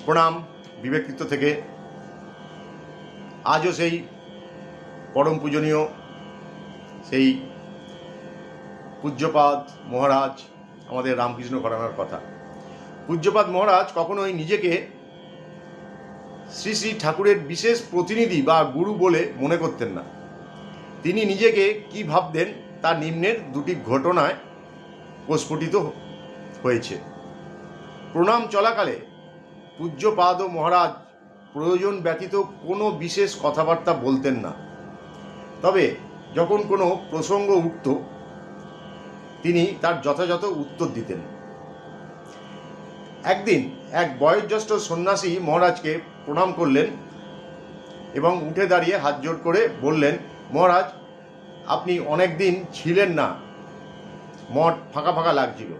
প্রণাম বিবেকৃত থেকে। আজও সেই পরম পূজনীয় সেই পূজ্যপাদ মহারাজ, আমাদের রামকৃষ্ণ ঘরানার কথা। পূজ্যপাদ মহারাজ কখনোই নিজেকে শ্রী শ্রী ঠাকুরের বিশেষ প্রতিনিধি বা গুরু বলে মনে করতেন না। তিনি নিজেকে কি ভাবতেন তা নিম্নের দুটি ঘটনায় প্রস্ফুটিত হয়েছে। প্রণাম চলাকালে পূজ্যপাদ মহারাজ প্রয়োজন ব্যতীত কোনো বিশেষ কথাবার্তা বলতেন না। তবে যখন কোনো প্রসঙ্গ উঠত তিনি তার যথাযথ উত্তর দিতেন। একদিন এক বয়োজ্যেষ্ঠ সন্ন্যাসী মহারাজকে প্রণাম করলেন এবং উঠে দাঁড়িয়ে হাত জোড় করে বললেন, মহারাজ, আপনি অনেক দিন ছিলেন না, মঠ ফাঁকা ফাঁকা লাগছিল।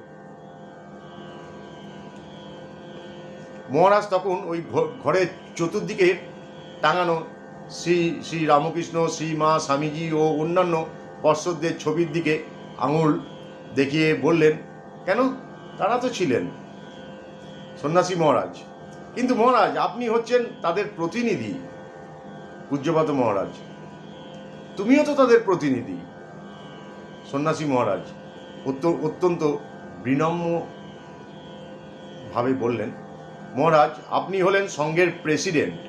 মহারাজ তখন ওই ঘরের চতুর্দিকে টাঙানো শ্রী শ্রী রামকৃষ্ণ, শ্রী মা, স্বামীজি ও অন্যান্য পর্ষদদের ছবির দিকে আঙুল দেখিয়ে বললেন, কেন, তারা তো ছিলেন। সন্ন্যাসী মহারাজ, কিন্তু মহারাজ আপনি হচ্ছেন তাদের প্রতিনিধি। পূজ্যপাদ মহারাজ, তুমিও তো তাদের প্রতিনিধি। সন্ন্যাসী মহারাজ অত্যন্ত বিনম্রভাবে বললেন, মহারাজ আপনি হলেন সংঘের প্রেসিডেন্ট,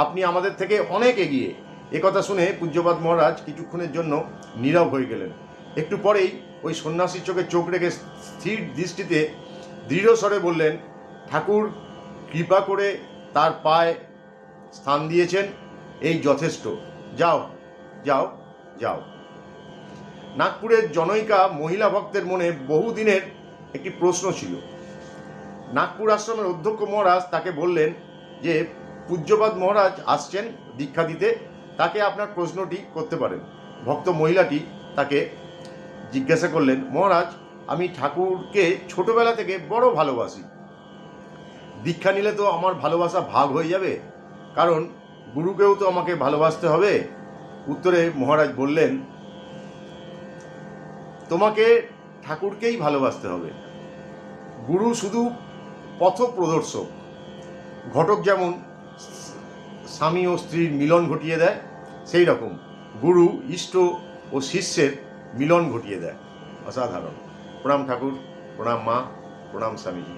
আপনি আমাদের থেকে অনেক এগিয়ে। একথা শুনে পূজ্যপাদ মহারাজ কিছুক্ষণের জন্য নীরব হয়ে গেলেন। একটু পরেই ওই সন্ন্যাসীর চোখে চোখ রেখে স্থির দৃষ্টিতে দৃঢ় স্বরে বললেন, ঠাকুর কৃপা করে তার পায়ে স্থান দিয়েছেন, এই যথেষ্ট। যাও যাও যাও। নাগপুরের জনৈকা মহিলা ভক্তের মনে বহুদিনের একটি প্রশ্ন ছিল। নাগপুর আশ্রমের অধ্যক্ষ মহারাজ তাকে বললেন যে পূজ্যপাদ মহারাজ আসছেন দীক্ষা দিতে, তাকে আপনার প্রশ্নটি করতে পারেন। ভক্ত মহিলাটি তাকে জিজ্ঞাসা করলেন, মহারাজ, আমি ঠাকুরকে ছোটবেলা থেকে বড় ভালোবাসি, দীক্ষা নিলে তো আমার ভালোবাসা ভাগ হয়ে যাবে, কারণ গুরুকেও তো আমাকে ভালোবাসতে হবে। উত্তরে মহারাজ বললেন, তোমাকে ঠাকুরকেই ভালোবাসতে হবে। গুরু শুধু পথ প্রদর্শক। ঘটক যেমন স্বামী ও স্ত্রীর মিলন ঘটিয়ে দেয়, সেই রকম গুরু ইষ্ট ও শিষ্যের মিলন ঘটিয়ে দেয়। অসাধারণ। প্রণাম ঠাকুর, প্রণাম মা, প্রণাম স্বামীজি।